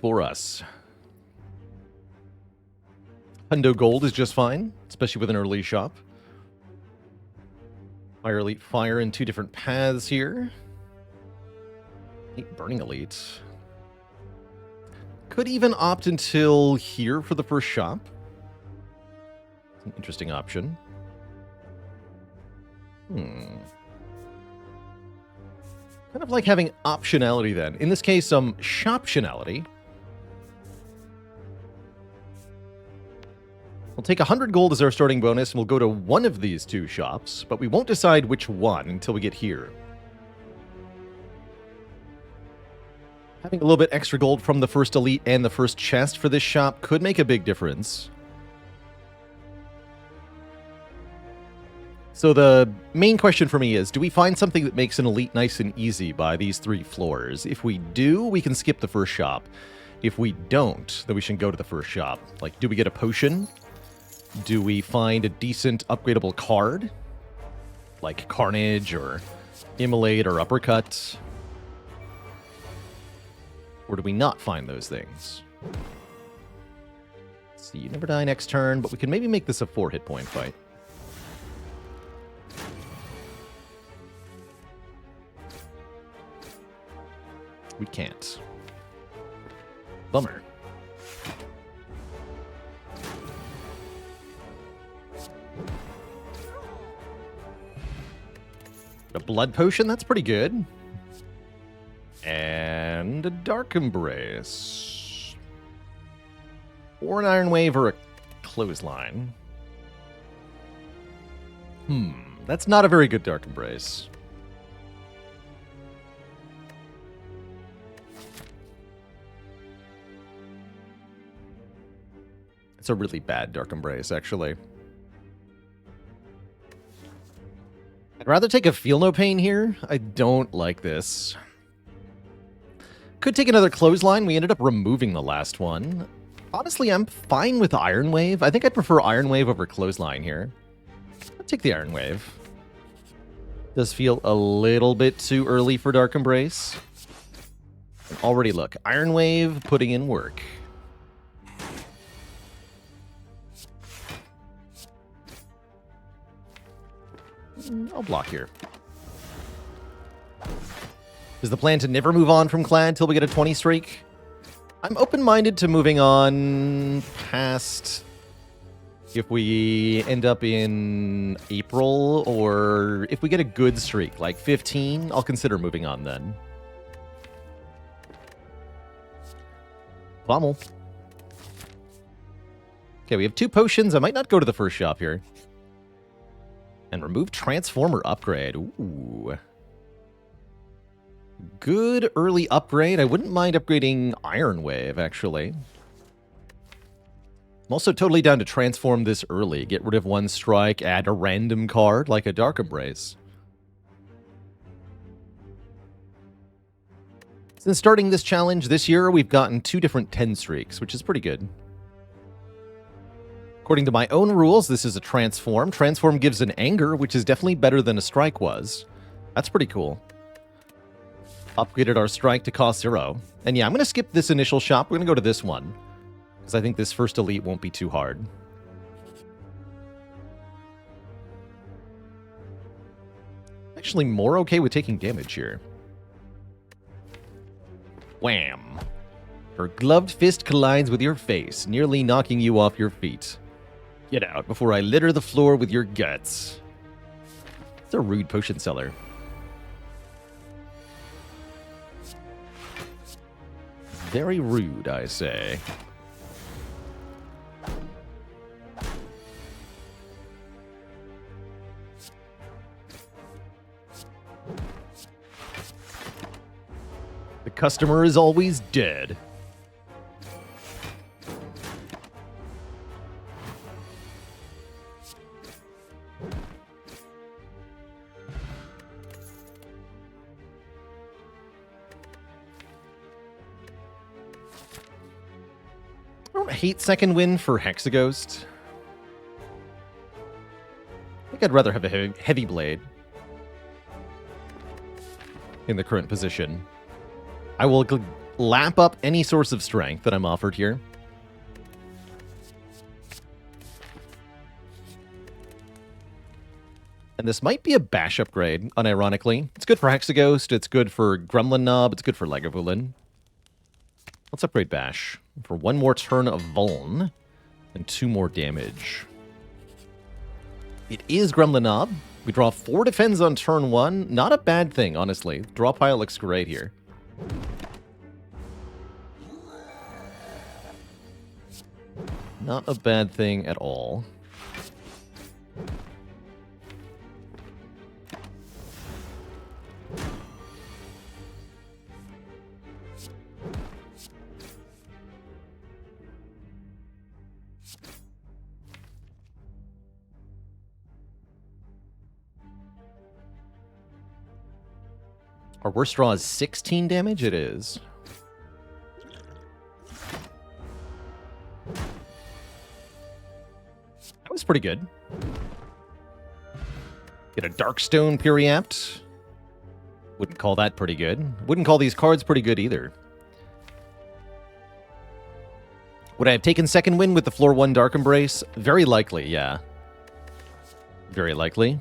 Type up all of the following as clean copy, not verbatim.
for us. Hundo Gold is just fine, especially with an early shop. Fire Elite Fire in 2 different paths here. Burning Elite. Could even opt until here for the first shop. It's an interesting option. Kind of like having optionality then. In this case, shoptionality. We'll take 100 gold as our starting bonus, and we'll go to one of these 2 shops, but we won't decide which one until we get here. Having a little bit extra gold from the first elite and the first chest for this shop could make a big difference. So the main question for me is, do we find something that makes an elite nice and easy by these 3 floors? If we do, we can skip the first shop. If we don't, then we should go to the first shop. Like, do we get a potion? Do we find a decent upgradable card? Like Carnage or Immolate or Uppercut? Or do we not find those things? Let's see, you never die next turn, but we can maybe make this a 4 hit point fight. We can't. Bummer. A blood potion, that's pretty good. And a Dark Embrace. Or an Iron Wave or a Clothesline. That's not a very good Dark Embrace. It's a really bad Dark Embrace, actually. I'd rather take a Feel No Pain here. I don't like this. Could take another Clothesline. We ended up removing the last one. Honestly, I'm fine with Iron Wave. I think I'd prefer Iron Wave over Clothesline here. I'll take the Iron Wave. Does feel a little bit too early for Dark Embrace. And already look, Iron Wave putting in work. I'll block here. Is the plan to never move on from Clad till we get a 20 streak? I'm open-minded to moving on past if we end up in April, or if we get a good streak, like 15, I'll consider moving on then. Pommel. Okay, we have 2 potions. I might not go to the first shop here. And remove Transformer upgrade. Ooh. Good early upgrade. I wouldn't mind upgrading Iron Wave, actually. I'm also totally down to transform this early. Get rid of 1 strike, add a random card like a Dark Embrace. Since starting this challenge this year, we've gotten 2 different 10 streaks, which is pretty good. According to my own rules, this is a transform. Transform gives an anger, which is definitely better than a strike was. That's pretty cool. Upgraded our strike to cost 0. And yeah, I'm going to skip this initial shop. We're going to go to this one, because I think this first elite won't be too hard. Actually, more okay with taking damage here. Wham! Her gloved fist collides with your face, nearly knocking you off your feet. Get out before I litter the floor with your guts. It's a rude potion seller. Very rude, I say. The customer is always dead. I don't hate second wind for Hexaghost. I think I'd rather have a heavy blade in the current position. I will lap up any source of strength that I'm offered here. And this might be a bash upgrade, unironically. It's good for Hexaghost, it's good for Gremlin Knob, it's good for Lagavulin. Let's upgrade Bash for 1 more turn of Vuln and 2 more damage. It is Gremlin Knob. We draw 4 defends on turn 1. Not a bad thing, honestly. Draw pile looks great here. Not a bad thing at all. Our worst draw is 16 damage? It is. That was pretty good. Get a Darkstone Periapt. Wouldn't call that pretty good. Wouldn't call these cards pretty good either. Would I have taken second win with the floor 1 Dark Embrace? Very likely, yeah. Very likely.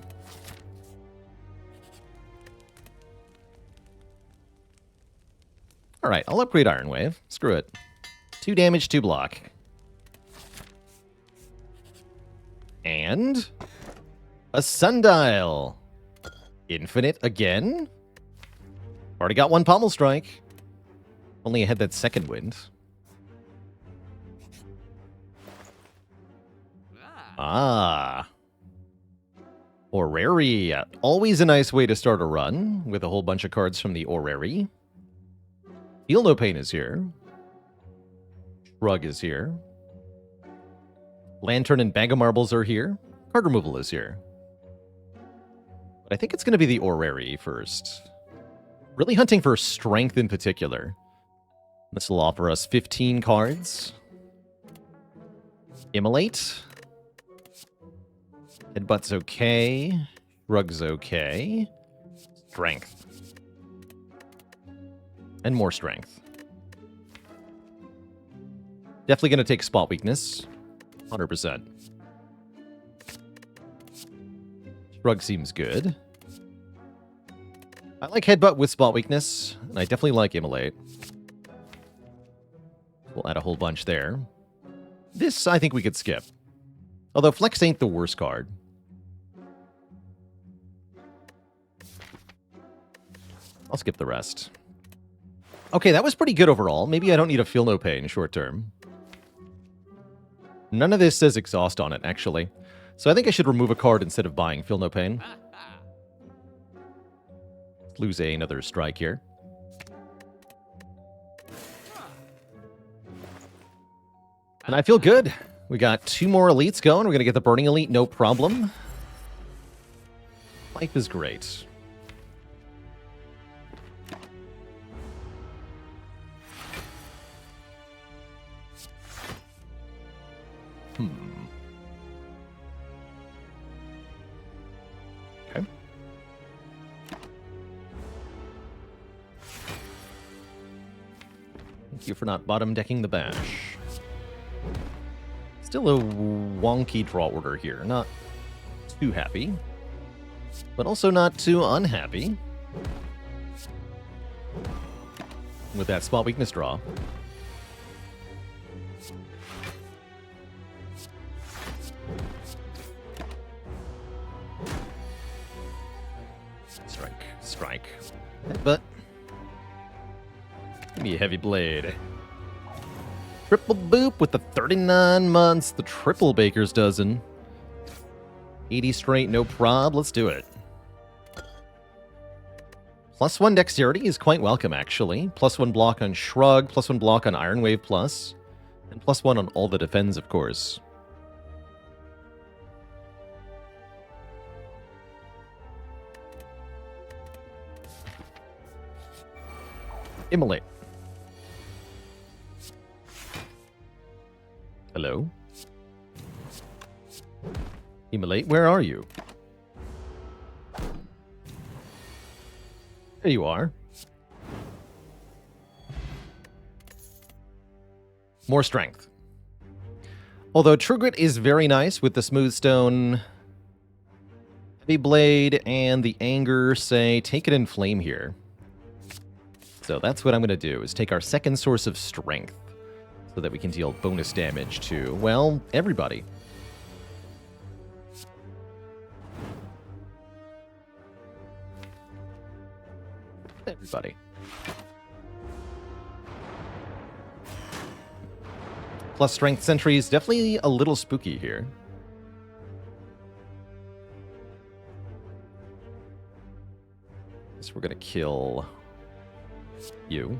Alright, I'll upgrade Iron Wave. Screw it. 2 damage, 2 block. And a Sundial. Infinite again? Already got 1 Pommel Strike. Only had that second wind. Ah. Orrery. Always a nice way to start a run with a whole bunch of cards from the Orrery. Feel No Pain is here. Shrug is here. Lantern and Bag of Marbles are here. Card removal is here. But I think it's going to be the Orrery first. Really hunting for strength in particular. This will offer us 15 cards. Immolate. Headbutt's okay. Shrug's okay. Strength. And more strength. Definitely going to take Spot Weakness. 100%. Shrug seems good. I like Headbutt with Spot Weakness, and I definitely like Immolate. We'll add a whole bunch there. This, I think we could skip. Although Flex ain't the worst card. I'll skip the rest. Okay, that was pretty good overall. Maybe I don't need a Feel No Pain short term. None of this says Exhaust on it, actually. So I think I should remove a card instead of buying Feel No Pain. Let's lose another strike here. And I feel good. We got 2 more elites going. We're going to get the Burning Elite, no problem. Life is great. Okay. Thank you for not bottom decking the Bash. Still a wonky draw order here. Not too happy, but also not too unhappy with that Spot Weakness draw. Strike. But give me a Heavy Blade. Triple boop with the 39 months, the triple Baker's dozen. 80 straight, no prob. Let's do it. +1 dexterity is quite welcome, actually. +1 block on Shrug, +1 block on Iron Wave Plus, and +1 on all the defends, of course. Immolate. Hello? Immolate, where are you? There you are. More strength. Although True Grit is very nice with the Smooth Stone, Heavy Blade, and the Anger say take it in Flame here. So that's what I'm going to do, is take our second source of strength so that we can deal bonus damage to, well, everybody. Everybody. Plus strength sentries, definitely a little spooky here. So we're gonna kill you.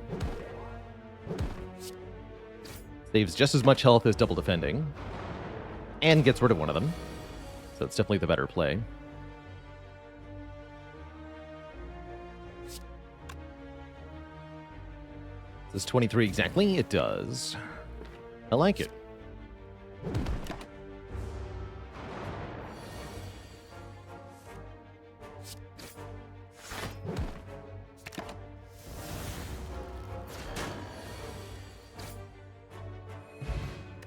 Saves just as much health as double defending. And gets rid of one of them. So it's definitely the better play. Does 23 exactly? It does. I like it.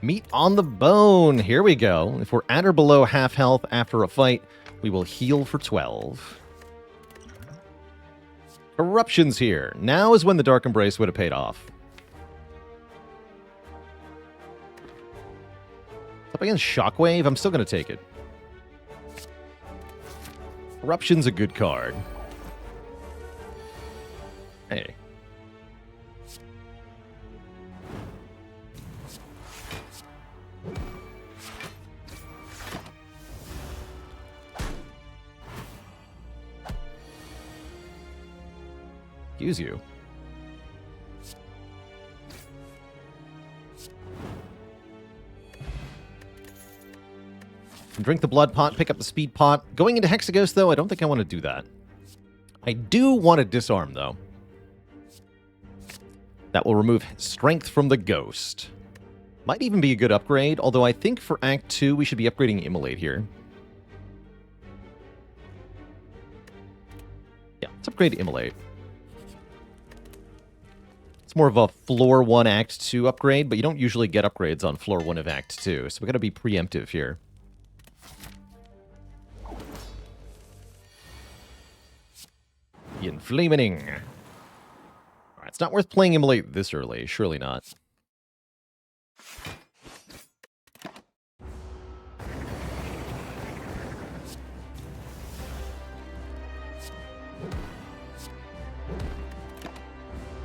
Meat on the bone. Here we go. If we're at or below half health after a fight, we will heal for 12. Corruption's here. Now is when the Dark Embrace would have paid off. Up against Shockwave, I'm still going to take it. Corruption's a good card. Hey. Use you. Drink the blood pot, pick up the speed pot. Going into Hexaghost, though, I don't think I want to do that. I do want to disarm, though. That will remove strength from the ghost. Might even be a good upgrade, although I think for Act 2 we should be upgrading Immolate here. Yeah, let's upgrade Immolate. It's more of a Floor 1 Act 2 upgrade, but you don't usually get upgrades on Floor 1 of Act 2, so we gotta be preemptive here. Inflaming. Alright, it's not worth playing Immolate this early. Surely not.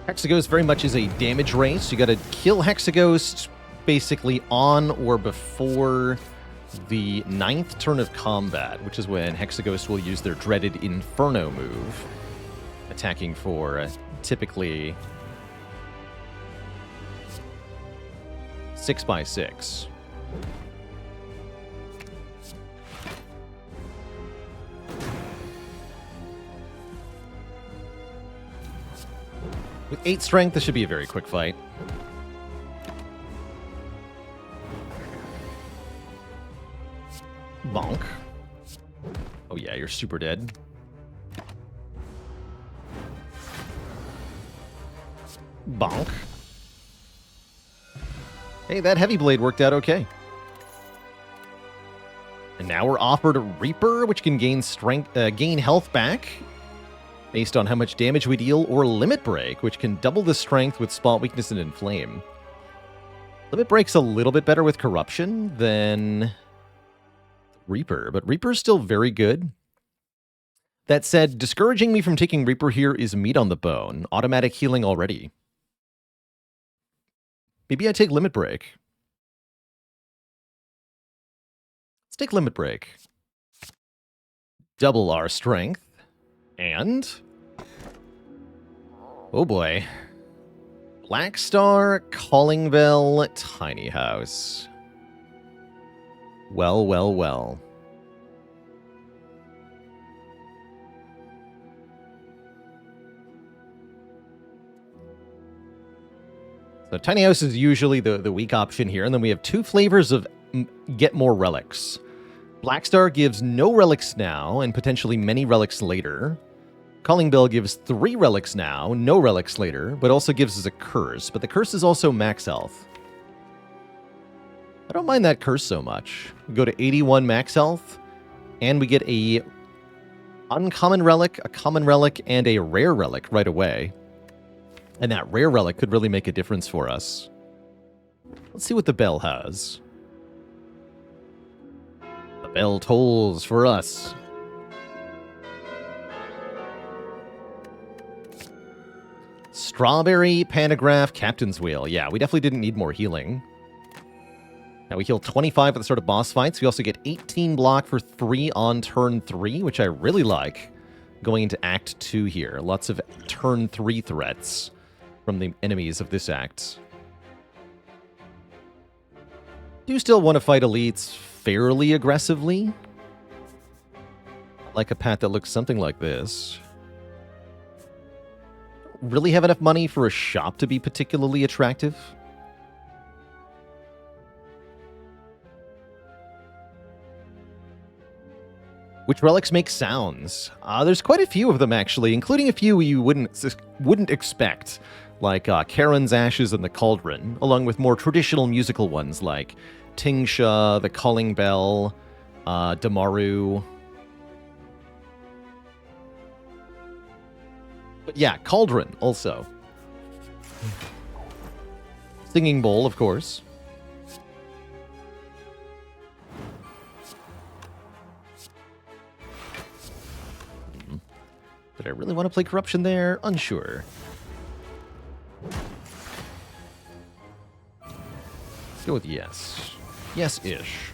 Hexaghost very much is a damage race. You gotta kill Hexaghost basically on or before the 9th turn of combat, which is when Hexaghost will use their dreaded Inferno move. Attacking for typically 6x6. With 8 strength, this should be a very quick fight. Bonk. Oh yeah, you're super dead. Bonk. Hey, that Heavy Blade worked out okay. And now we're offered a Reaper, which can gain strength, gain health back based on how much damage we deal, or Limit Break, which can double the strength with Spot Weakness and Inflame. Limit Break's a little bit better with Corruption than Reaper, but Reaper's still very good. That said, discouraging me from taking Reaper here is meat on the bone. Automatic healing already. Maybe I take Limit Break. Let's take Limit Break. Double our strength. And... oh boy. Black Star, Calling Bell, Tiny House. Well, well, well. So Tiny House is usually the weak option here, and then we have 2 flavors of get more relics. Black Star gives no relics now, and potentially many relics later. Calling Bell gives 3 relics now, no relics later, but also gives us a curse. But the curse is also max health. don't mind that curse so much. We go to 81 max health, and we get a uncommon relic, a common relic, and a rare relic right away. And that rare relic could really make a difference for us. Let's see what the bell has. The bell tolls for us. Strawberry, Pantograph, Captain's Wheel. Yeah, we definitely didn't need more healing. Now we heal 25 at the start of boss fights. We also get 18 block for 3 on turn 3, which I really like. Going into Act 2 here. Lots of turn 3 threats from the enemies of this act. Do still want to fight elites fairly aggressively. Like a path that looks something like this. Really have enough money for a shop to be particularly attractive. Which relics make sounds? There's quite a few of them, actually, including a few you wouldn't expect, like Karen's Ashes and the Cauldron, along with more traditional musical ones like Tingsha, the Calling Bell, Damaru. But yeah, Cauldron also. Singing Bowl, of course. Did I really want to play Corruption there? Unsure. Let's go with yes. Yes-ish.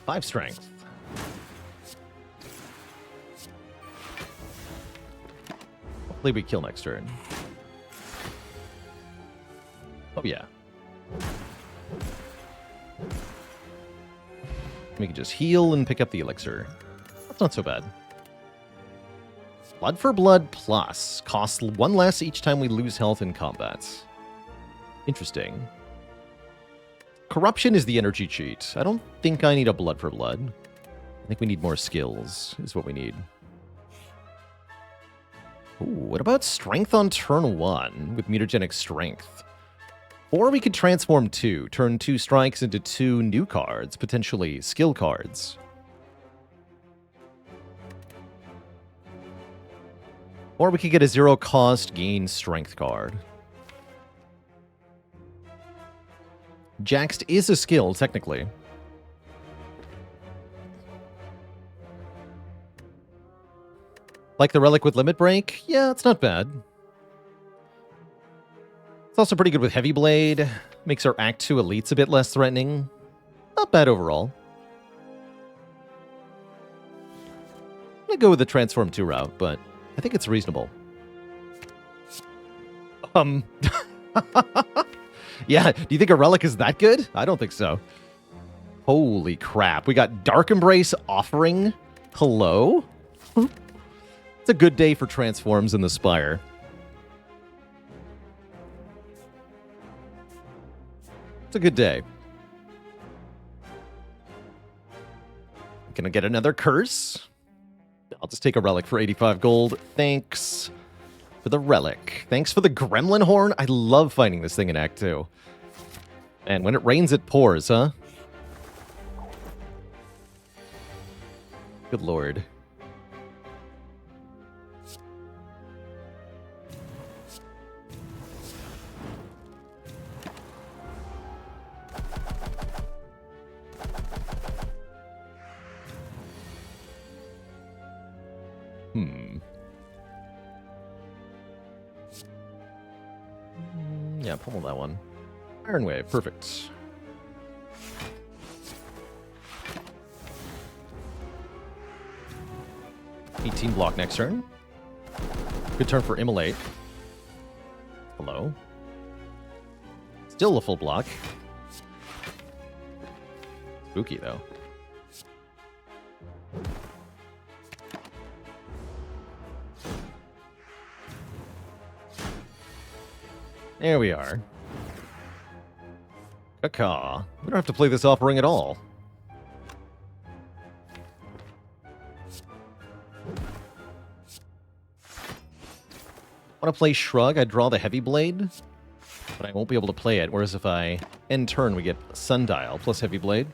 Five strength. Hopefully we kill next turn. Oh yeah. We can just heal and pick up the elixir. That's not so bad. Blood for Blood Plus. Costs 1 less each time we lose health in combat. Interesting. Corruption is the energy cheat. I don't think I need a Blood for Blood. I think we need more skills, is what we need. Ooh, what about Strength on turn 1 with Mutagenic Strength? Or we could transform 2, turn 2 strikes into 2 new cards, potentially skill cards. Or we could get a 0-cost gain Strength card. Jaxed is a skill, technically. Like the Relic with Limit Break? Yeah, it's not bad. It's also pretty good with Heavy Blade. Makes our Act 2 elites a bit less threatening. Not bad overall. I'm gonna go with the Transform 2 route, but I think it's reasonable. Yeah, do you think a Relic is that good? I don't think so. Holy crap. We got Dark Embrace Offering. Hello? It's a good day for Transforms in the Spire. It's a good day. Can I get another curse? I'll just take a Relic for 85 gold. Thanks for the Relic. Thanks for the Gremlin Horn. I love finding this thing in Act 2. And when it rains, it pours, huh? Good lord. Yeah, pummel that one. Iron Wave, perfect. $18 block next turn. Good turn for Immolate. Hello. Still a full block. Spooky, though. There we are. Caw. We don't have to play this offering at all. Want to play Shrug? I draw the Heavy Blade, but I won't be able to play it. Whereas if I end turn, we get Sundial plus Heavy Blade.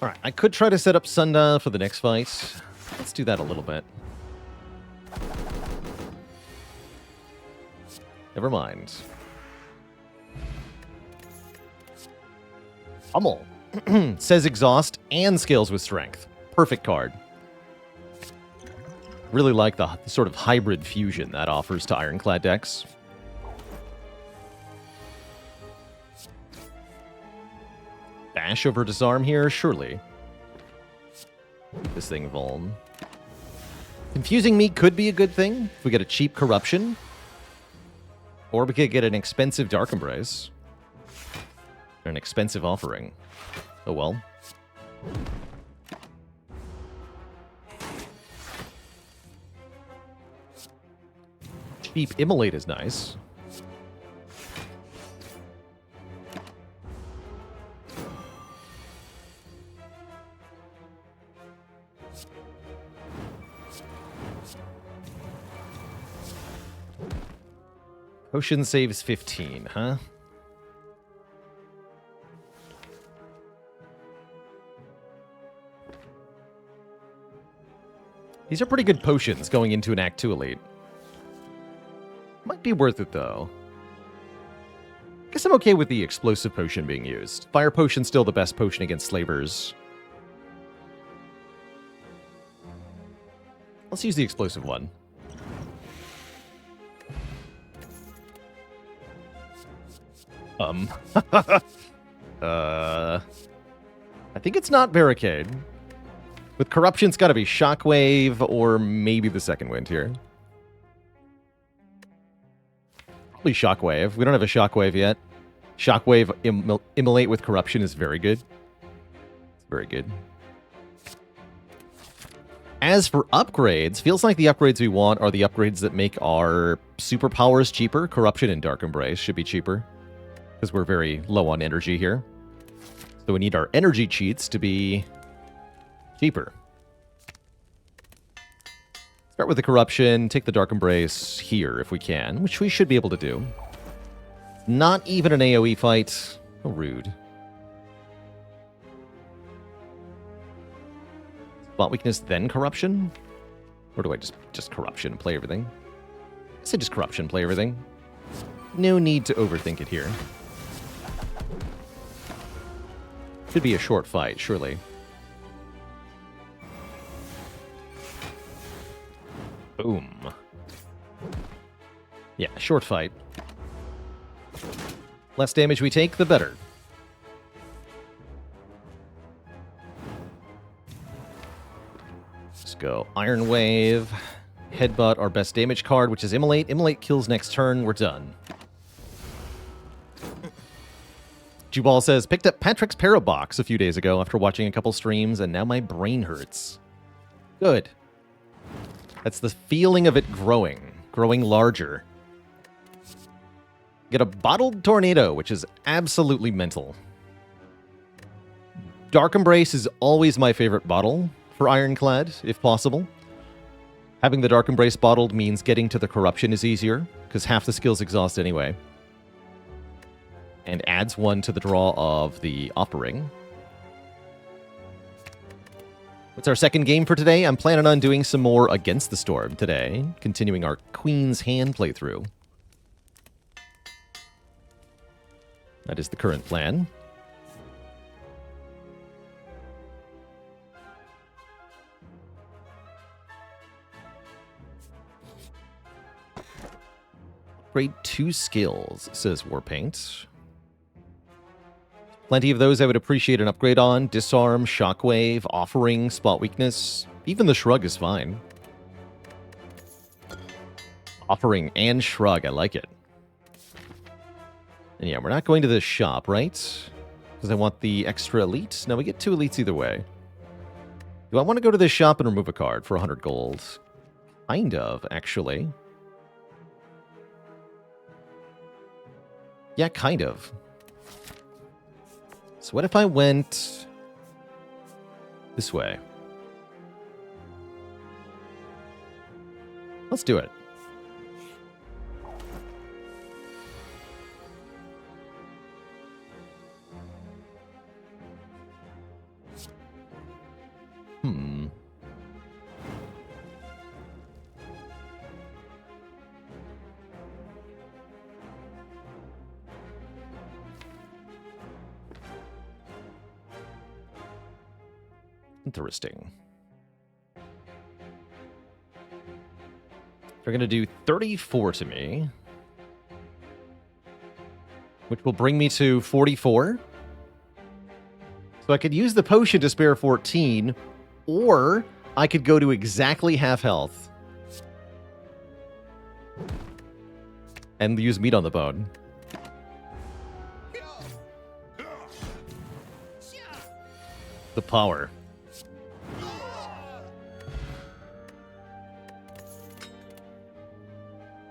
Alright, I could try to set up Sundial for the next fight. Let's do that a little bit. Never mind. Hummel says exhaust and scales with strength. Perfect card. Really like the sort of hybrid fusion that offers to Ironclad decks. Bash over Disarm here, surely. This thing Vuln. Confusing me could be a good thing if we get a cheap Corruption. Or we could get an expensive Dark Embrace. Or an expensive Offering. Oh well. Cheap Immolate is nice. Potion saves 15, huh? These are pretty good potions going into an Act 2 Elite. Might be worth it, though. Guess I'm okay with the Explosive Potion being used. Fire Potion's still the best potion against Slavers. Let's use the Explosive one. I think it's not Barricade. With Corruption, it's got to be Shockwave or maybe the Second Wind here. Probably Shockwave. We don't have a Shockwave yet. Shockwave Immolate with Corruption is very good. It's very good. As for upgrades, feels like the upgrades we want are the upgrades that make our superpowers cheaper. Corruption and Dark Embrace should be cheaper, because we're very low on energy here. So we need our energy cheats to be cheaper. Start with the Corruption, take the Dark Embrace here if we can, which we should be able to do. Not even an AoE fight. How rude. Spot Weakness, then Corruption? Or do I just Corruption and play everything? I say just Corruption, play everything. No need to overthink it here. Should be a short fight, surely. Boom. Yeah, short fight. Less damage we take, the better. Let's go Iron Wave. Headbutt, our best damage card, which is Immolate. Immolate kills next turn, we're done. Jubal says, picked up Patrick's Parabox a few days ago after watching a couple streams, and now my brain hurts. Good. That's the feeling of it growing larger. Get a Bottled Tornado, which is absolutely mental. Dark Embrace is always my favorite bottle for Ironclad, if possible. Having the Dark Embrace bottled means getting to the Corruption is easier, because half the skills exhaust anyway. And adds one to the draw of the Offering. What's our second game for today? I'm planning on doing some more Against the Storm today, continuing our Queen's Hand playthrough. That is the current plan. Upgrade 2 skills, says Warpaint. Plenty of those I would appreciate an upgrade on. Disarm, Shockwave, Offering, Spot Weakness. Even the Shrug is fine. Offering and Shrug, I like it. And yeah, we're not going to the shop, right? Because I want the extra elite. No, we get 2 elites either way. Do I want to go to this shop and remove a card for 100 gold? Kind of, actually. Yeah, kind of. So what if I went this way? Let's do it. Interesting. They're going to do 34 to me, which will bring me to 44. So I could use the potion to spare 14, or I could go to exactly half health and use meat on the bone. The power.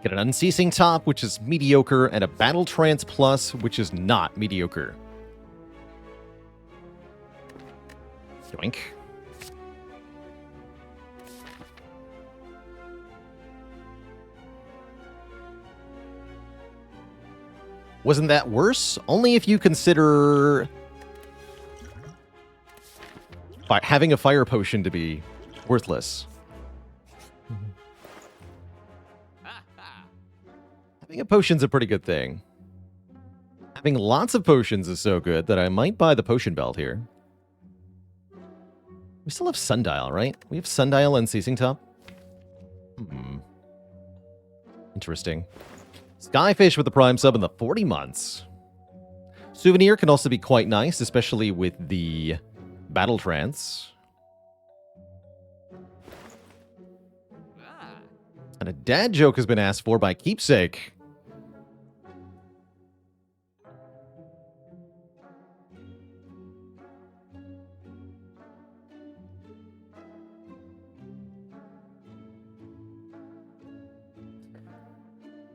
Get an Unceasing Top, which is mediocre, and a Battle Trance Plus, which is not mediocre. Yoink. Wasn't that worse? Only if you consider having a fire potion to be worthless. Having a potion's a pretty good thing. Having lots of potions is so good that I might buy the potion belt here. We still have Sundial, right? We have Sundial and Unceasing Top. Interesting. Skyfish with the Prime sub in the 40 months. Souvenir can also be quite nice, especially with the Battle Trance. And a dad joke has been asked for by Keepsake.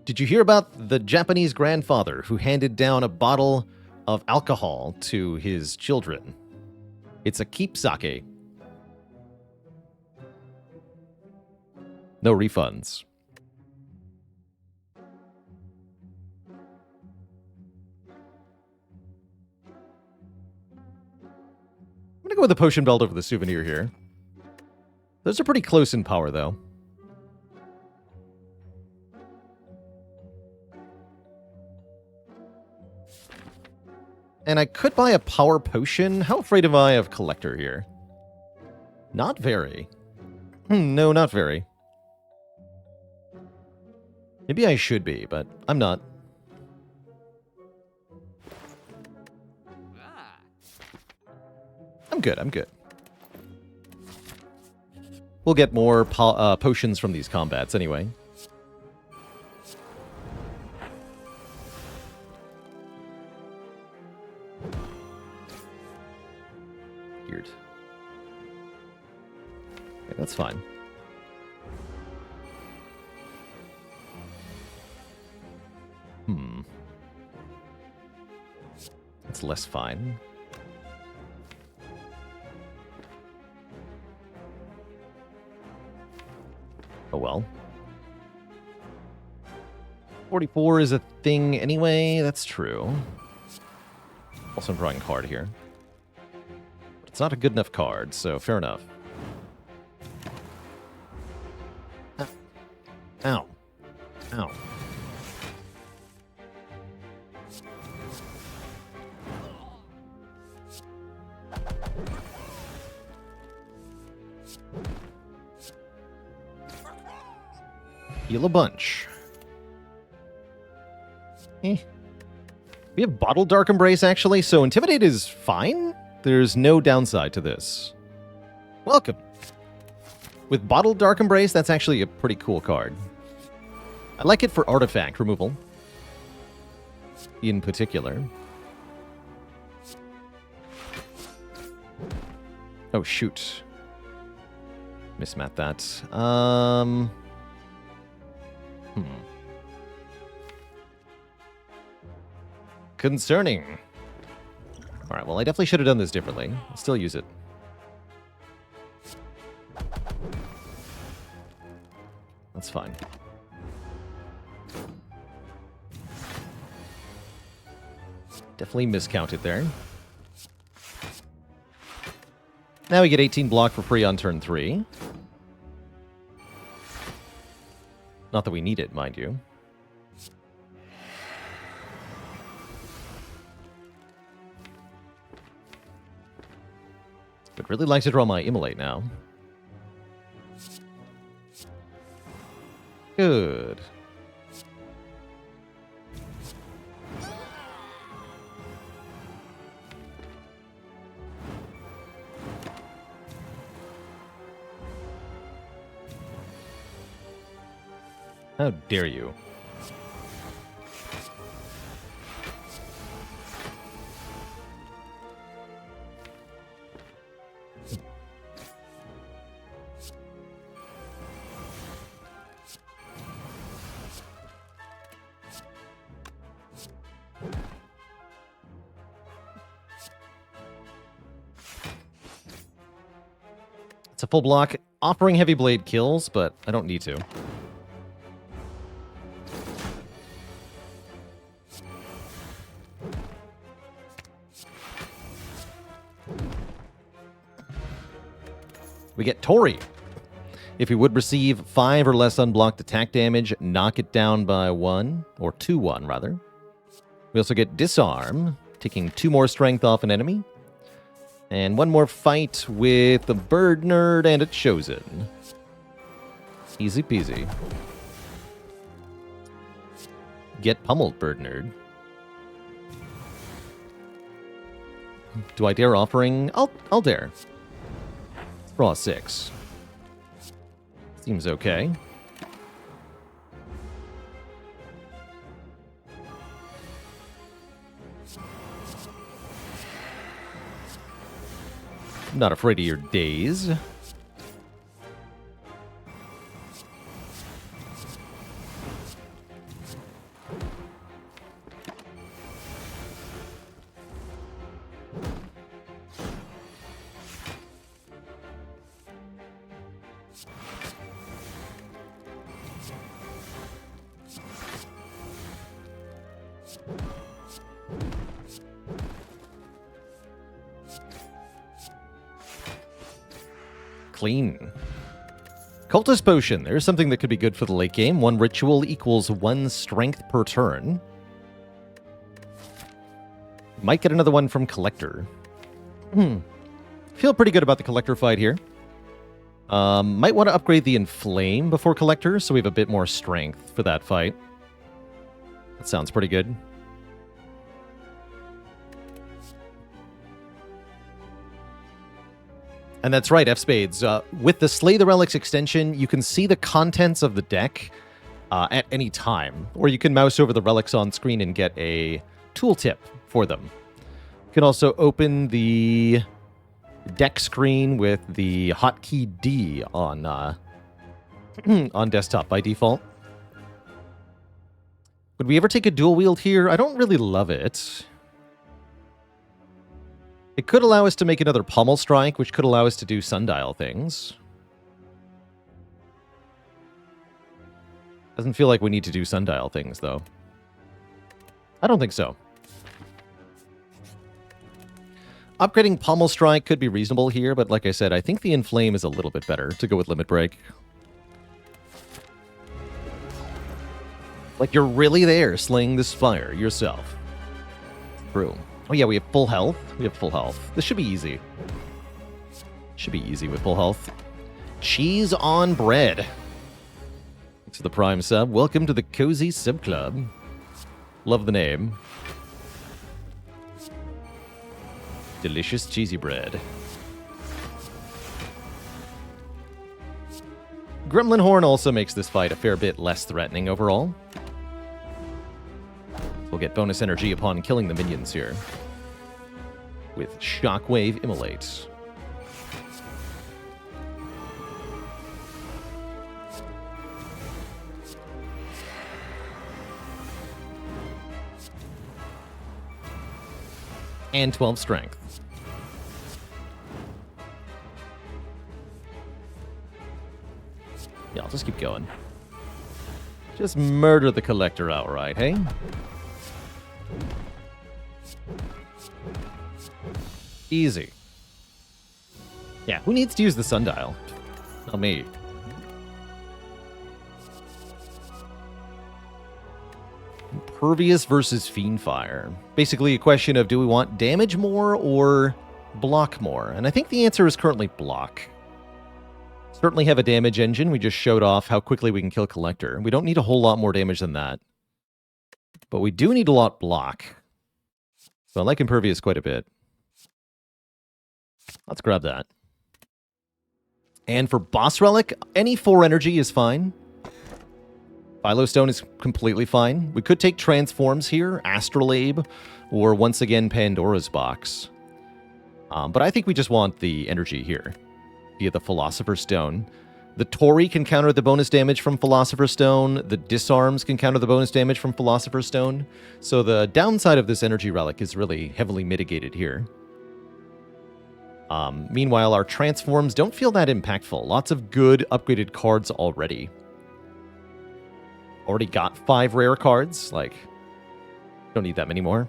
Did you hear about the Japanese grandfather who handed down a bottle of alcohol to his children? It's a keepsake. No refunds. I'm going to go with the potion belt over the souvenir here. Those are pretty close in power, though. And I could buy a power potion. How afraid am I of Collector here? Not very. No, not very. Maybe I should be, but I'm not. I'm good, I'm good. We'll get more potions from these combats anyway. Weird. Okay, that's fine. That's less fine. Oh well. 44 is a thing anyway, that's true. Also, I'm drawing a card here. But it's not a good enough card, so fair enough. Ow. Ow. Heal a bunch. We have Bottled Dark Embrace, actually, so Intimidate is fine. There's no downside to this. Welcome. With Bottled Dark Embrace, that's actually a pretty cool card. I like it for artifact removal. In particular. Oh, shoot. Mismat that. Concerning. All right, well, I definitely should have done this differently. I'll still use it. That's fine. Definitely miscounted there. Now we get 18 block for free on turn 3. Not that we need it, mind you. Would really like to draw my Immolate now. Good. How dare you? It's a full block, offering Heavy Blade kills, but I don't need to. We get Tori. If he would receive 5 or less unblocked attack damage, knock it down by 1, or 2-1 rather. We also get Disarm, taking 2 more strength off an enemy. And 1 more fight with the Bird Nerd and a Chosen. Easy peasy. Get pummeled, Bird Nerd. Do I dare offering? I'll dare. Draw 6. Seems okay. Not afraid of your days. Clean. Cultist Potion. There's something that could be good for the late game. 1 ritual equals 1 strength per turn. Might get another one from Collector. Feel pretty good about the Collector fight here. Might want to upgrade the Inflame before Collector, so we have a bit more strength for that fight. That sounds pretty good. And that's right, F-Spades. With the Slay the Relics extension, you can see the contents of the deck at any time. Or you can mouse over the relics on screen and get a tooltip for them. You can also open the deck screen with the hotkey D on, on desktop by default. Would we ever take a dual wield here? I don't really love it. It could allow us to make another Pommel Strike, which could allow us to do Sundial things. Doesn't feel like we need to do Sundial things, though. I don't think so. Upgrading Pommel Strike could be reasonable here, but like I said, I think the Inflame is a little bit better to go with Limit Break. Like, you're really there slaying the Spire yourself. True. Oh yeah, we have full health. We have full health. This should be easy. Should be easy with full health. Cheese on bread. Thanks for the Prime sub. Welcome to the Cozy Sub Club. Love the name. Delicious cheesy bread. Gremlin Horn also makes this fight a fair bit less threatening overall. We'll get bonus energy upon killing the minions here. With Shockwave Immolate. And 12 strength. Yeah, I'll just keep going. Just murder the collector outright, hey? Easy. Yeah, who needs to use the sundial? Not me. Impervious versus Fiendfire. Basically a question of, do we want damage more or block more? And I think the answer is currently block. Certainly have a damage engine. We just showed off how quickly we can kill Collector. We don't need a whole lot more damage than that. But we do need a lot block. So I like Impervious quite a bit. Let's grab that. And for Boss Relic, any 4 energy is fine. Philostone is completely fine. We could take Transforms here, Astrolabe, or once again Pandora's Box. But I think we just want the energy here via the Philosopher's Stone. The Tori can counter the bonus damage from Philosopher's Stone. The Disarms can counter the bonus damage from Philosopher's Stone. So the downside of this energy relic is really heavily mitigated here. Meanwhile, our Transforms don't feel that impactful. Lots of good upgraded cards already. Already got 5 rare cards. Like, don't need that many more.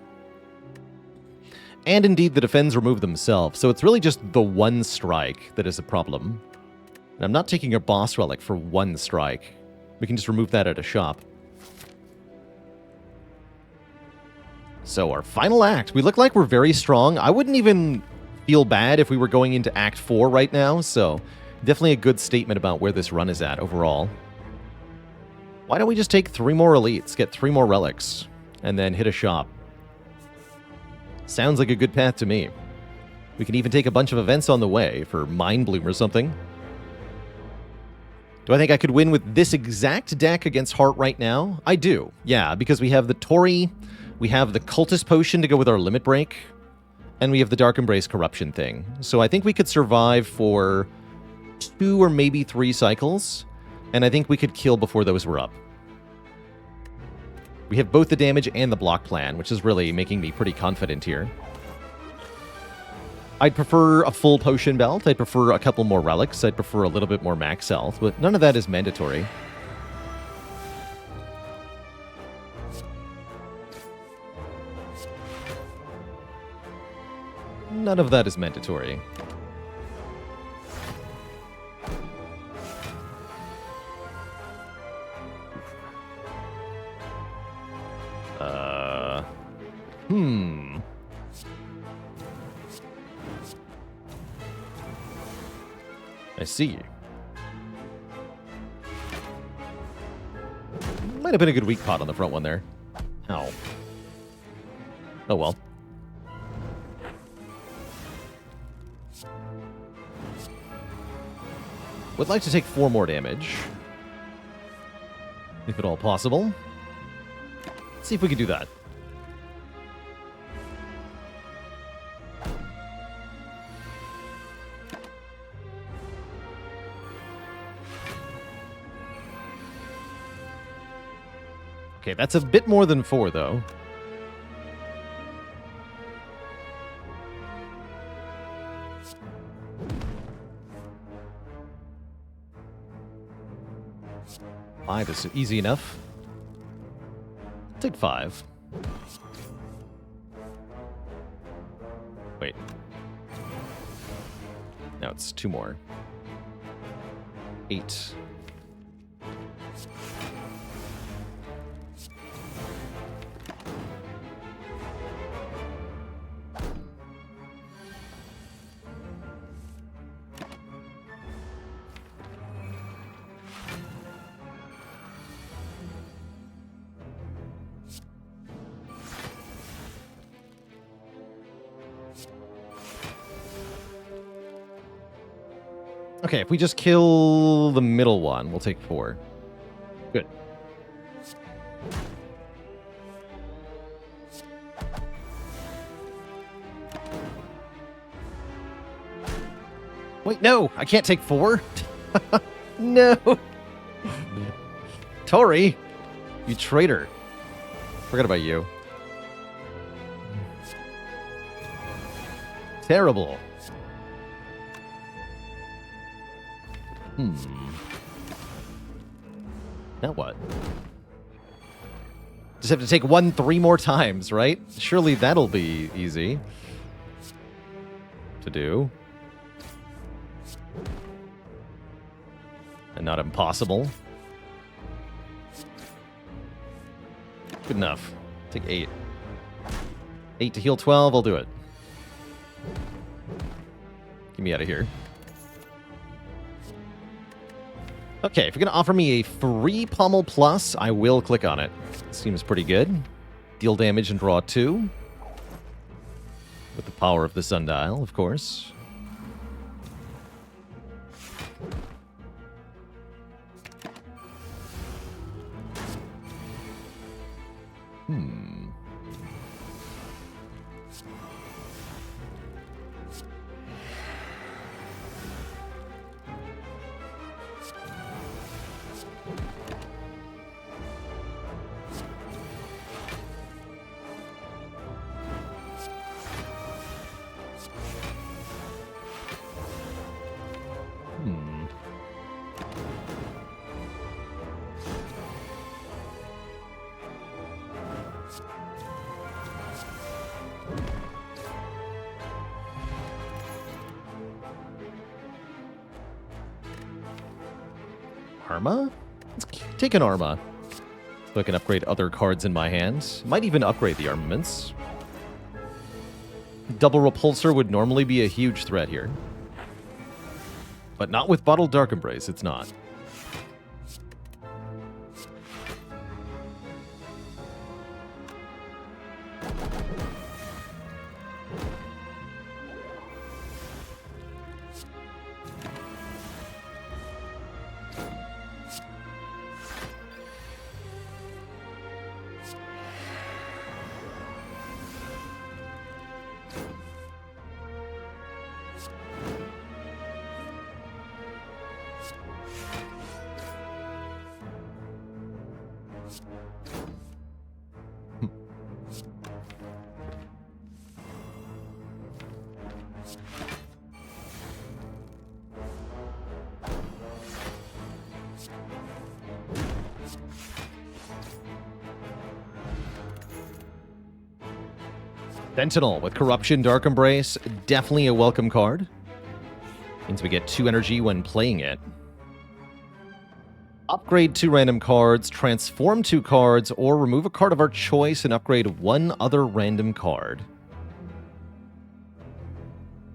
And indeed, the defends remove themselves. So it's really just the 1 strike that is a problem. And I'm not taking a boss relic for 1 strike. We can just remove that at a shop. So our final act. We look like we're very strong. I wouldn't even feel bad if we were going into Act 4 right now. So definitely a good statement about where this run is at overall. Why don't we just take 3 more elites, get 3 more relics, and then hit a shop? Sounds like a good path to me. We can even take a bunch of events on the way for Mind Bloom or something. Do I think I could win with this exact deck against Heart right now? I do, yeah, because we have the Tori, we have the Cultist Potion to go with our Limit Break, and we have the Dark Embrace Corruption thing. So I think we could survive for 2 or maybe 3 cycles, and I think we could kill before those were up. We have both the damage and the block plan, which is really making me pretty confident here. I'd prefer a full potion belt. I'd prefer a couple more relics. I'd prefer a little bit more max health, but none of that is mandatory. None of that is mandatory. I see. Might have been a good weak pot on the front one there. Ow. Oh well. Would like to take 4 more damage. If at all possible. Let's see if we can do that. Okay, that's a bit more than 4, though. Five is easy enough. Take 5. Wait. Now it's 2 more. 8. Okay, if we just kill the middle one, we'll take 4. Good. Wait, no! I can't take 4? No! Tori! You traitor. Forgot about you. Terrible. Now what? Just have to take 1 3 more times, right? Surely that'll be easy to do. And not impossible. Good enough. Take 8. 8 to heal 12, I'll do it. Get me out of here. Okay, if you're going to offer me a free Pommel Plus, I will click on it. Seems pretty good. Deal damage and draw 2. With the power of the sundial, of course. Arma? Let's take an Arma. So I can upgrade other cards in my hand. Might even upgrade the armaments. Double Repulsor would normally be a huge threat here. But not with Bottled Dark Embrace, it's not. Sentinel with Corruption Dark Embrace, definitely a welcome card. Means we get 2 energy when playing it. Upgrade 2 random cards, transform 2 cards, or remove a card of our choice and upgrade 1 other random card.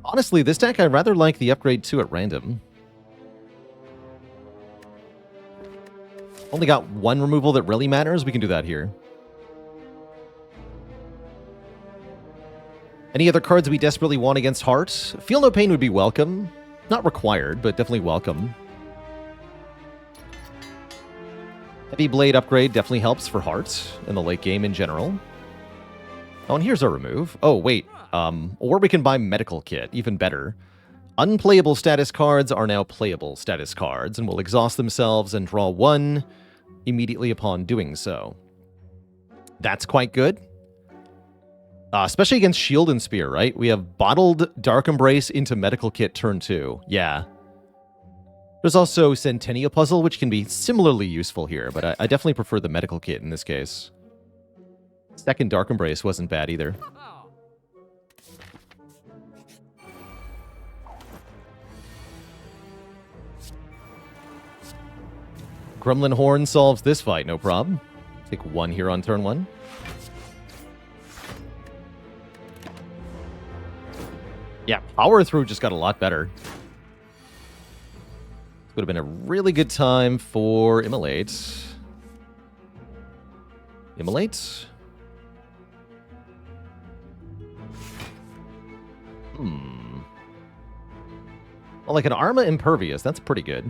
Honestly, this deck I rather like the upgrade 2 at random. Only got 1 removal that really matters, we can do that here. Any other cards we desperately want against Heart? Feel No Pain would be welcome. Not required, but definitely welcome. Heavy Blade upgrade definitely helps for Heart in the late game in general. Oh, and here's our remove. Oh, wait. Or we can buy Medical Kit, even better. Unplayable status cards are now playable status cards and will exhaust themselves and draw 1 immediately upon doing so. That's quite good. Especially against Shield and Spear, right? We have Bottled Dark Embrace into Medical Kit turn 2. Yeah. There's also Centennial Puzzle, which can be similarly useful here, but I definitely prefer the Medical Kit in this case. Second Dark Embrace wasn't bad either. Gremlin Horn solves this fight, no problem. Take 1 here on turn 1. Yeah, Power Through just got a lot better. Would have been a really good time for Immolate. Immolate? Well, like an Arma Impervious, that's pretty good.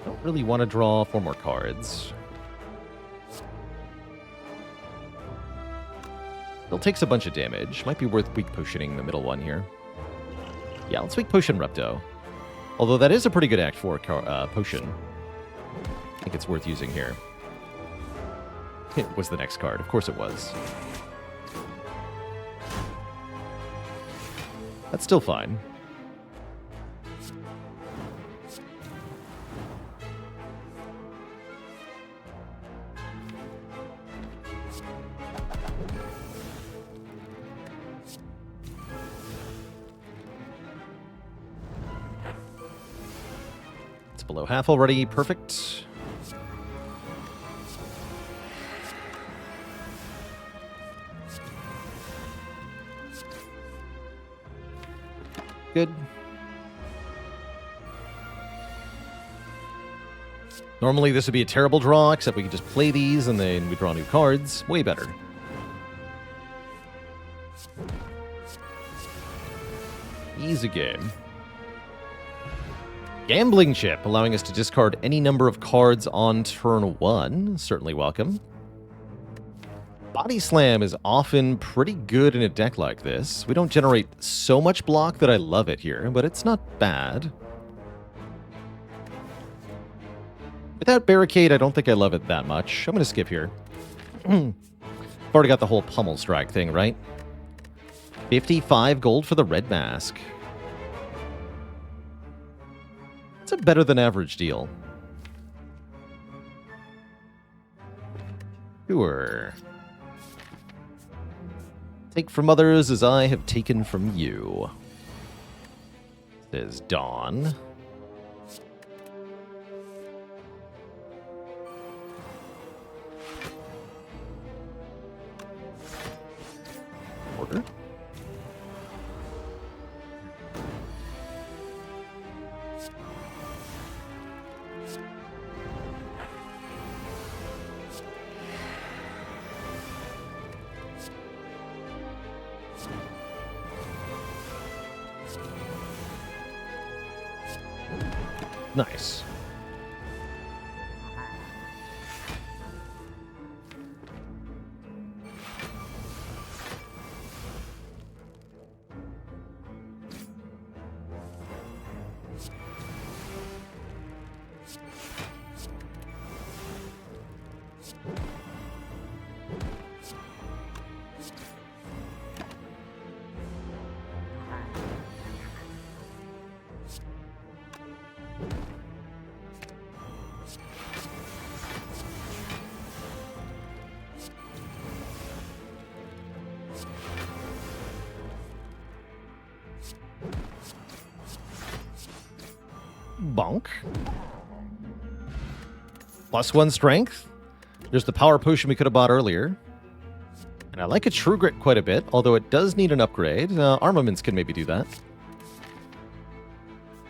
Don't really want to draw 4 more cards. Still takes a bunch of damage. Might be worth weak potioning the middle one here. Yeah, let's weak potion Repto. Although that is a pretty good Act 4 potion. I think it's worth using here. It was the next card. Of course it was. That's still fine. It's below half already. Perfect. Good. Normally this would be a terrible draw, except we can just play these and then we draw new cards. Way better. Easy game. Gambling chip, allowing us to discard any number of cards on turn 1. Certainly welcome. Body Slam is often pretty good in a deck like this. We don't generate so much block that I love it here, but it's not bad. Without Barricade, I don't think I love it that much. I'm going to skip here. I've already got the whole Pummel Strike thing, right? 55 gold for the Red Mask. It's a better than average deal. Sure. Take from others as I have taken from you, says Dawn. Order. Nice. Bonk. +1 strength. There's the power potion we could have bought earlier. And I like a True Grit quite a bit, although it does need an upgrade. Armaments can maybe do that.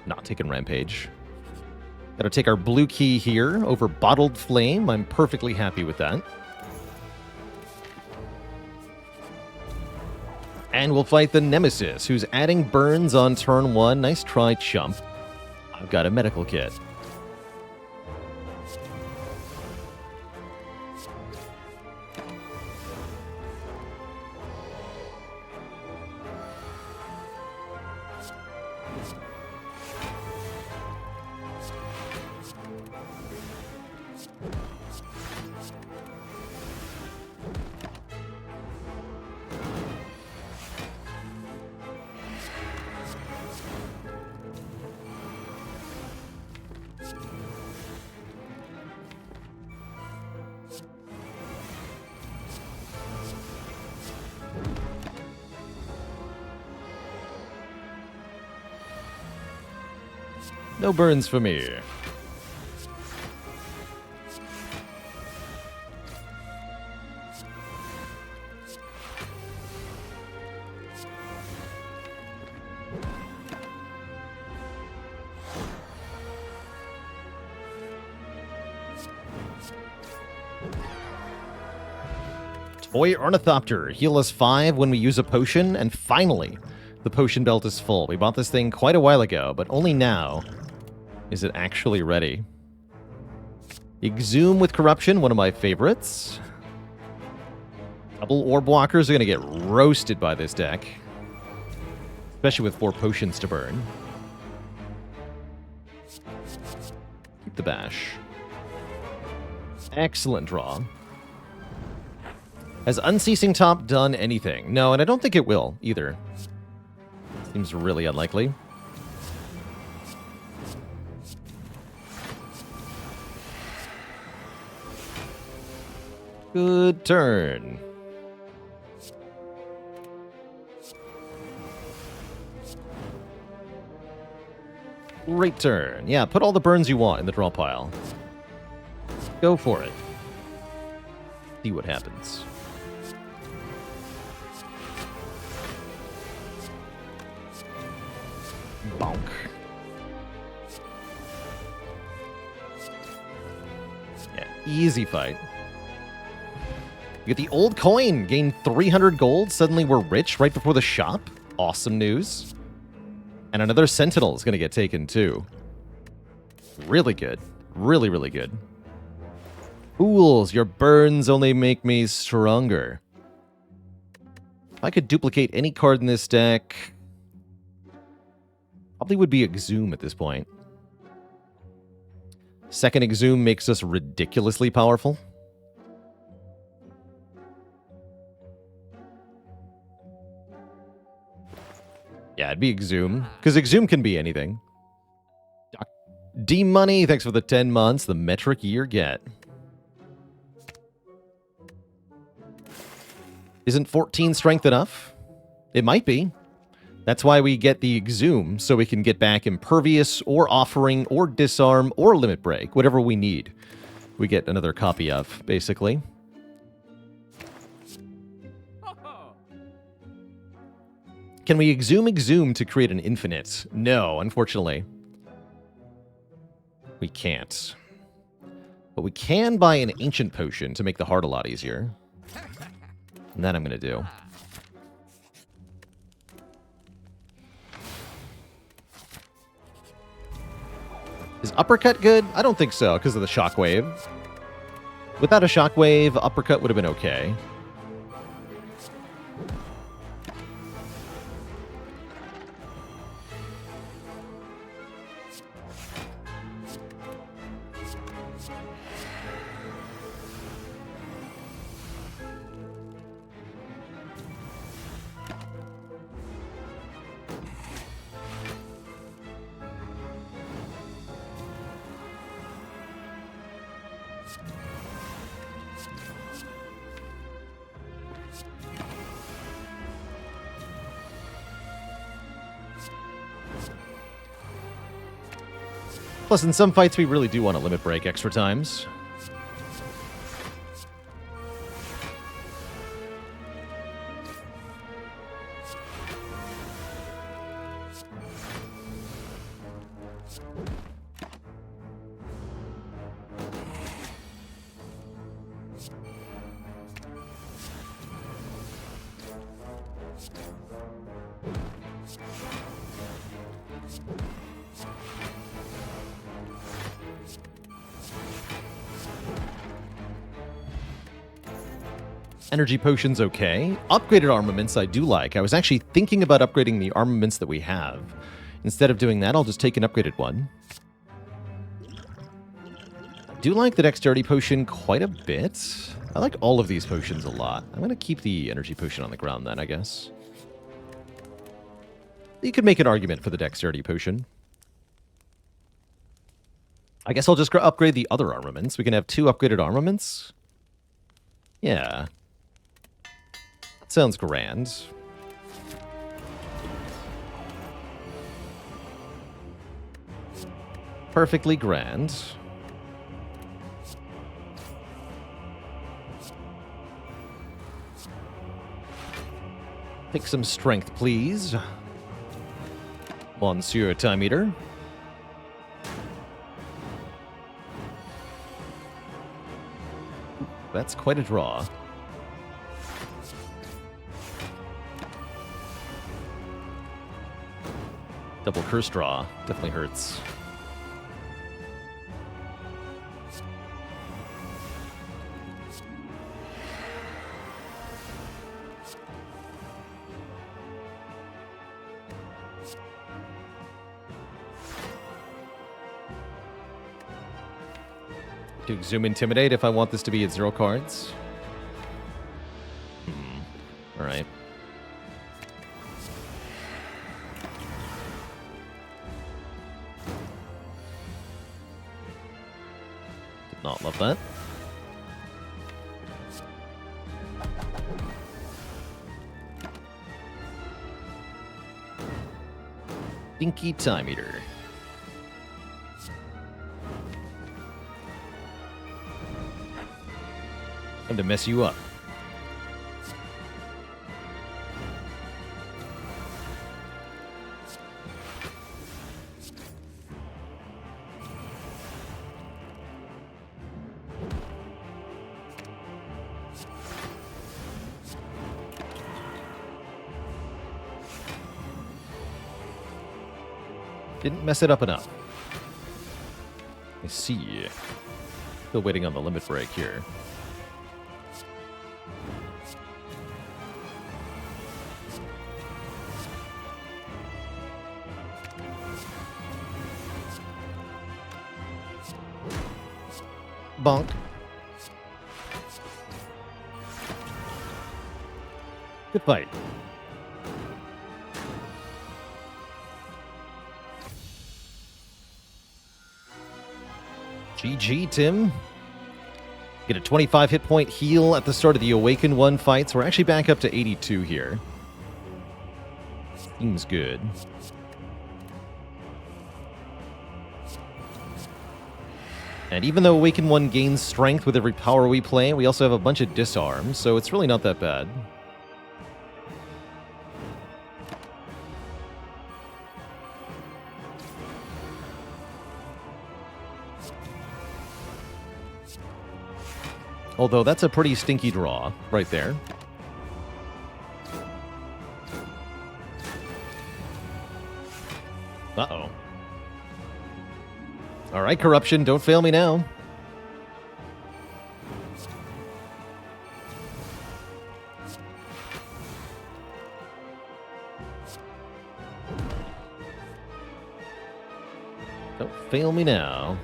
Not taking Rampage. Gotta take our blue key here over Bottled Flame. I'm perfectly happy with that. And we'll fight the Nemesis, who's adding burns on turn 1. Nice try, chump. I've got a medical kit. No burns for me. Toy Ornithopter. Heal us 5 when we use a potion, and finally, the potion belt is full. We bought this thing quite a while ago, but only now is it actually ready. Exhume with Corruption, one of my favorites. Double Orb Walkers are going to get roasted by this deck, especially with 4 potions to burn. Keep the bash. Excellent draw. Has Unceasing Top done anything? No, and I don't think it will, either. Seems really unlikely. Good turn. Great turn. Yeah, put all the burns you want in the draw pile. Go for it. See what happens. Bonk. Yeah, easy fight. You get the old coin. Gain 300 gold. Suddenly we're rich right before the shop. Awesome news. And another Sentinel is going to get taken too. Really good. Really, really good. Fools, your burns only make me stronger. If I could duplicate any card in this deck, probably would be Exhume at this point. Second Exhume makes us ridiculously powerful. Yeah, it'd be Exhume, because Exhume can be anything. D-Money, thanks for the 10 months, the metric year get. Isn't 14 strength enough? It might be. That's why we get the Exhume, so we can get back Impervious, or Offering, or Disarm, or Limit Break, whatever we need. We get another copy of, basically. Can we Exhume to create an infinite? No, unfortunately. We can't. But we can buy an Ancient Potion to make the heart a lot easier. And that I'm going to do. Is Uppercut good? I don't think so, because of the Shockwave. Without a Shockwave, Uppercut would have been okay. Plus, in some fights, we really do want to limit break extra times. Energy Potion's okay. Upgraded armaments I do like. I was actually thinking about upgrading the armaments that we have. Instead of doing that, I'll just take an upgraded one. I do like the Dexterity Potion quite a bit. I like all of these potions a lot. I'm going to keep the Energy Potion on the ground then, I guess. You could make an argument for the Dexterity Potion. I guess I'll just upgrade the other armaments. We can have 2 upgraded armaments. Yeah. Sounds grand. Perfectly grand. Take some strength, please. Monsieur Time Eater. That's quite a draw. Double curse draw. Definitely hurts. To Exhume Intimidate if I want this to be at 0 cards. All right. Did not love that. Dinky Time Eater. Time to mess you up. Didn't mess it up enough. I see. Still waiting on the limit break here. Bonk. Good fight. GG, Tim. Get a 25 hit point heal at the start of the Awakened One fight, so we're actually back up to 82 here. Seems good. And even though Awakened One gains strength with every power we play, we also have a bunch of disarms, so it's really not that bad. Although that's a pretty stinky draw right there. Uh-oh. All right, Corruption, don't fail me now. Don't fail me now.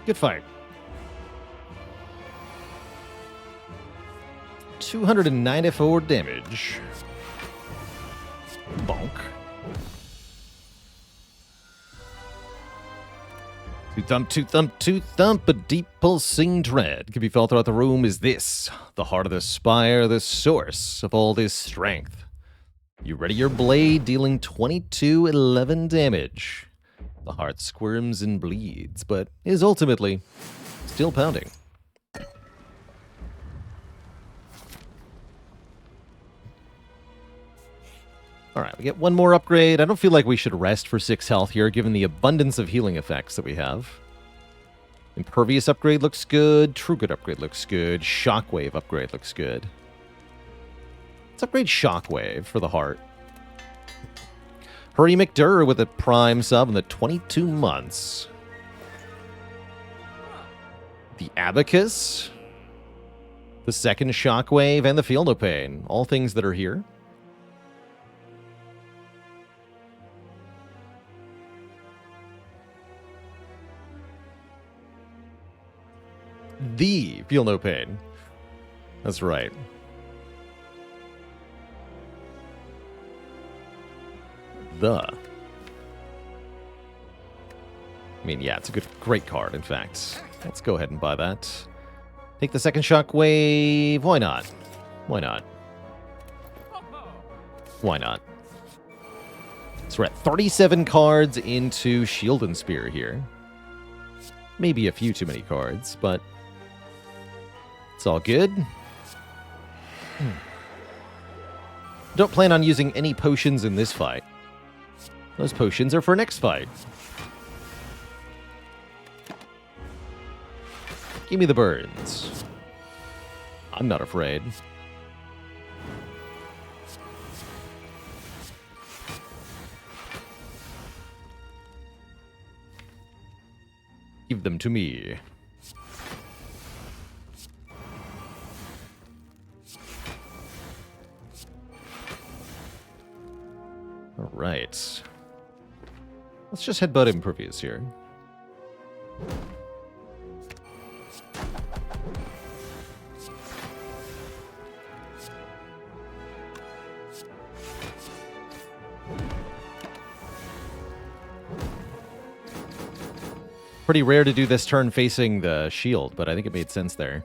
Good fight. 294 damage. Bonk. Two thump, a deep pulsing dread can be felt throughout the room. Is this the heart of the spire, the source of all this strength? You ready your blade, dealing 2211 damage. The heart squirms and bleeds, but is ultimately still pounding. Alright, we get one more upgrade. I don't feel like we should rest for 6 health here, given the abundance of healing effects that we have. Impervious upgrade looks good. True Good upgrade looks good. Shockwave upgrade looks good. Let's upgrade Shockwave for the heart. Hurry McDurr with a prime sub in the 22 months. The Abacus, the second Shockwave, and the Feel No Pain. All things that are here. The Feel No Pain. That's right. I mean, yeah, it's a great card, in fact. Let's go ahead and buy that. Take the second Shockwave. Why not? Why not? Why not? So we're at 37 cards into Shield and Spear here. Maybe a few too many cards, but it's all good. Don't plan on using any potions in this fight. Those potions are for next fight. Give me the burns. I'm not afraid. Give them to me. All right. Let's just headbutt Impervious here. Pretty rare to do this turn facing the shield, but I think it made sense there.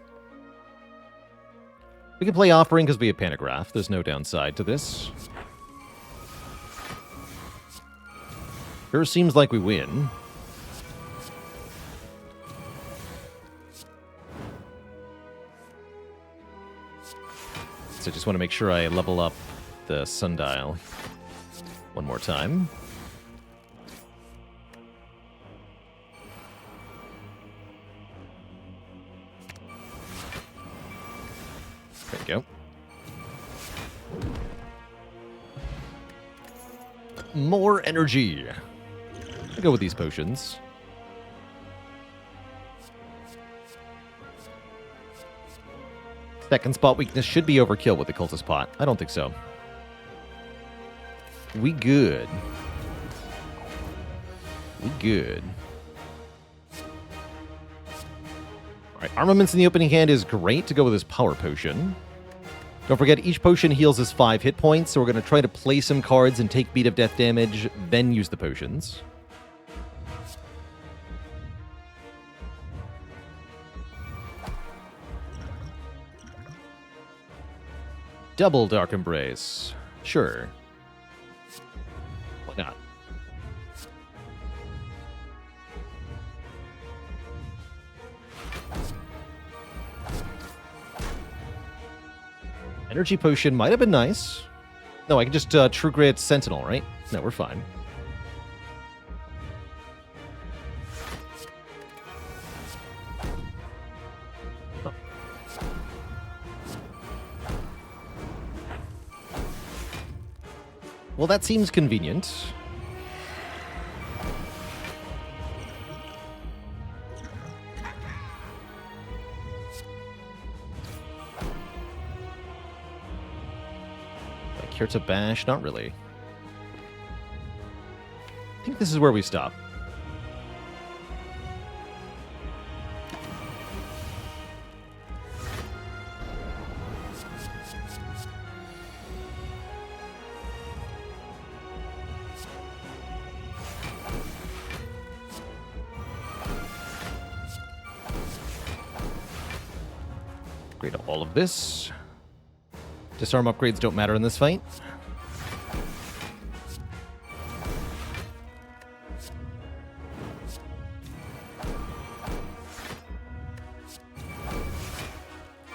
We can play Offering because we have Pantograph. There's no downside to this. Sure seems like we win. So I just want to make sure I level up the sundial one more time. There we go. More energy. I'll go with these potions. Second spot weakness should be overkill with the Cultist Pot. I don't think so. We good. We good. Alright, armaments in the opening hand is great to go with this power potion. Don't forget, each potion heals us 5 hit points, so we're going to try to play some cards and take Beat of Death damage, then use the potions. Double Dark Embrace. Sure. Why not? Energy Potion might have been nice. No, I can just True Grit Sentinel, right? No, we're fine. Oh. Well, that seems convenient. Here to bash? Not really. I think this is where we stop. Upgrade all of this. Disarm upgrades don't matter in this fight.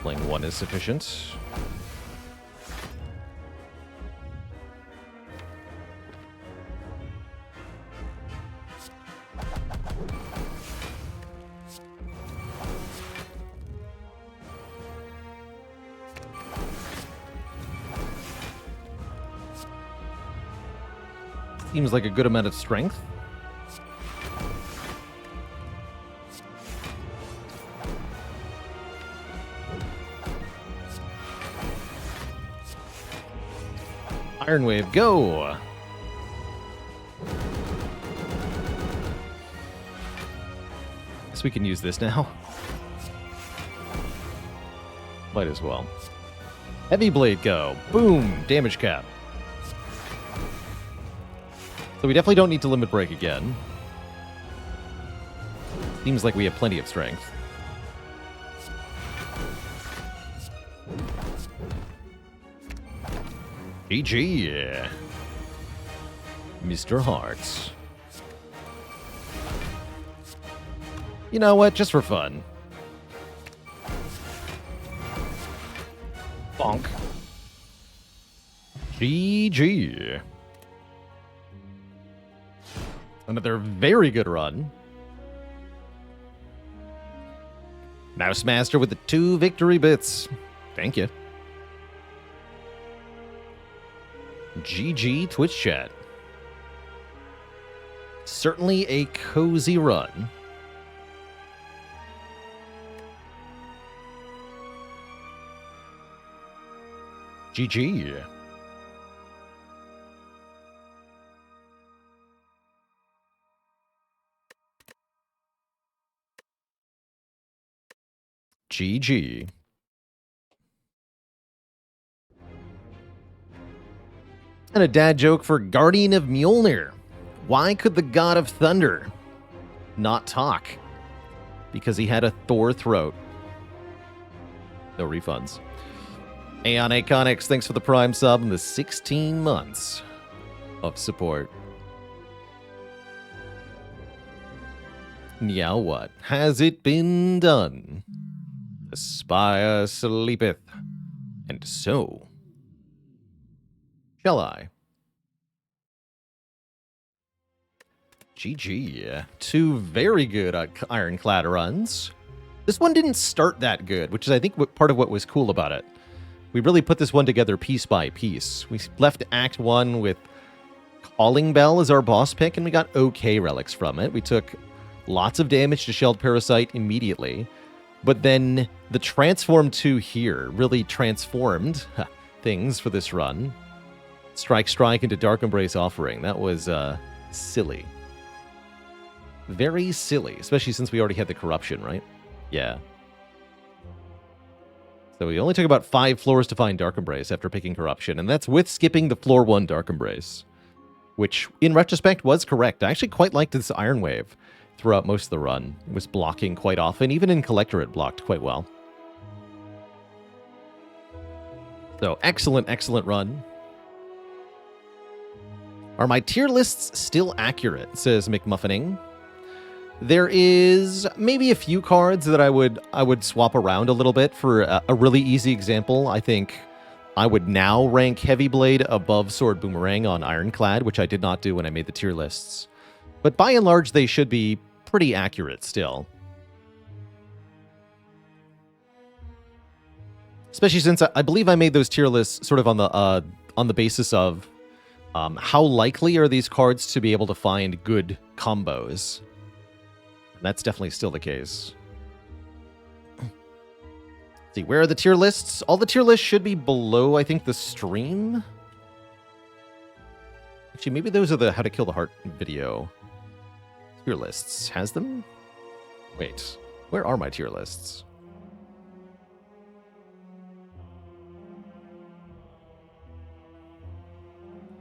Playing 1 is sufficient. Seems like a good amount of strength. Iron Wave, go! Guess we can use this now. Might as well. Heavy Blade, go! Boom! Damage cap. So we definitely don't need to Limit Break again. Seems like we have plenty of strength. GG. Mr. Hearts. You know what? Just for fun. Bonk. GG. Another very good run. Mouse Master with the 2 victory bits. Thank you. GG Twitch chat. Certainly a cozy run. GG. GG. And a dad joke for Guardian of Mjolnir. Why could the God of Thunder not talk? Because he had a Thor throat. No refunds. Aeon Iconics, thanks for the Prime sub and the 16 months of support. Now what? Has it been done? The spire sleepeth, and so shall I. GG. 2 very good Ironclad runs. This one didn't start that good, which is, I think, part of what was cool about it. We really put this one together piece by piece. We left Act 1 with Calling Bell as our boss pick, and we got okay relics from it. We took lots of damage to Shelled Parasite immediately, but then the Transform 2 here really transformed things for this run. Strike into Dark Embrace Offering. That was silly. Very silly, especially since we already had the Corruption, right? Yeah. So we only took about 5 floors to find Dark Embrace after picking Corruption, and that's with skipping the floor 1 Dark Embrace, which, in retrospect, was correct. I actually quite liked this Iron Wave throughout most of the run. It was blocking quite often. Even in Collector, it blocked quite well. So, excellent, excellent run. Are my tier lists still accurate, says McMuffining. There is maybe a few cards that I would swap around a little bit. For a really easy example, I think I would now rank Heavy Blade above Sword Boomerang on Ironclad, which I did not do when I made the tier lists. But by and large, they should be pretty accurate still. Especially since I believe I made those tier lists sort of on the basis of how likely are these cards to be able to find good combos. That's definitely still the case. Let's see, where are the tier lists? All the tier lists should be below, I think, the stream. Actually, maybe those are the How to Kill the Heart video tier lists. Has them? Wait, where are my tier lists?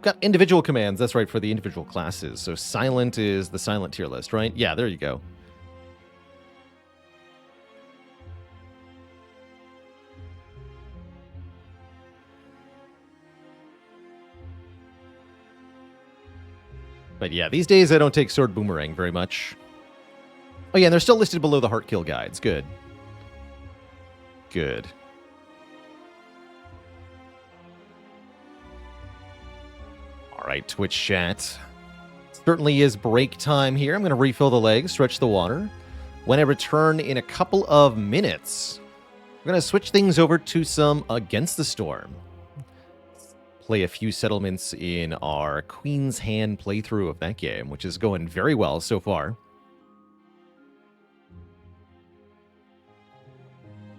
Got individual commands, that's right, for the individual classes. So Silent is the Silent tier list, right? Yeah, there you go. But yeah, these days I don't take Sword Boomerang very much. Oh yeah, and they're still listed below the Heart Kill guides. Good. Good. All right, Twitch chat. Certainly is break time here. I'm going to refill the legs, stretch the water. When I return in a couple of minutes, we're going to switch things over to some Against the Storm. Play a few settlements in our Queen's Hand playthrough of that game, which is going very well so far.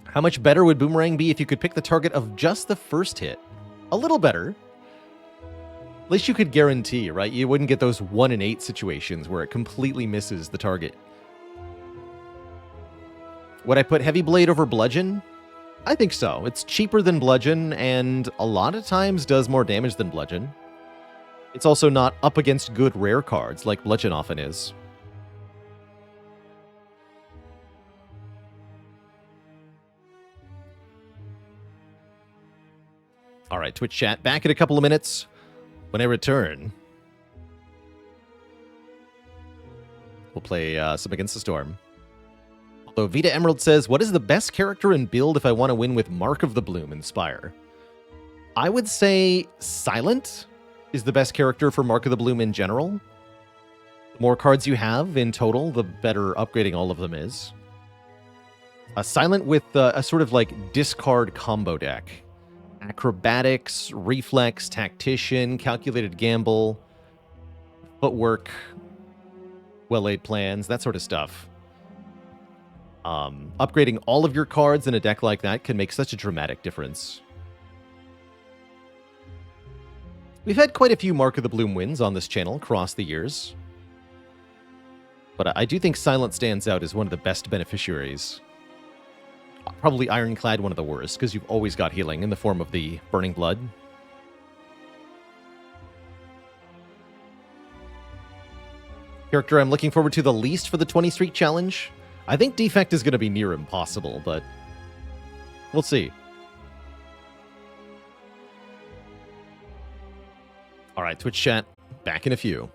How much better would Boomerang be if you could pick the target of just the first hit? A little better. At least you could guarantee, right? You wouldn't get those 1 in 8 situations where it completely misses the target. Would I put Heavy Blade over Bludgeon? I think so. It's cheaper than Bludgeon, and a lot of times does more damage than Bludgeon. It's also not up against good rare cards, like Bludgeon often is. Alright, Twitch chat, back in a couple of minutes. When I return, We'll play some Against the Storm. Although Vita Emerald says, what is the best character and build if I want to win with Mark of the Bloom in Spire? I would say Silent is the best character for Mark of the Bloom in general. The more cards you have in total, the better upgrading all of them is. Silent with a sort of like discard combo deck. Acrobatics, Reflex, Tactician, Calculated Gamble, Footwork, Well-Laid Plans, that sort of stuff. Upgrading all of your cards in a deck like that can make such a dramatic difference. We've had quite a few Mark of the Bloom wins on this channel across the years. But I do think Silent stands out as one of the best beneficiaries. Probably Ironclad one of the worst, because you've always got healing in the form of the Burning Blood. Character I'm looking forward to the least for the 20 Street Challenge? I think Defect is going to be near impossible, but we'll see. All right, Twitch chat, back in a few.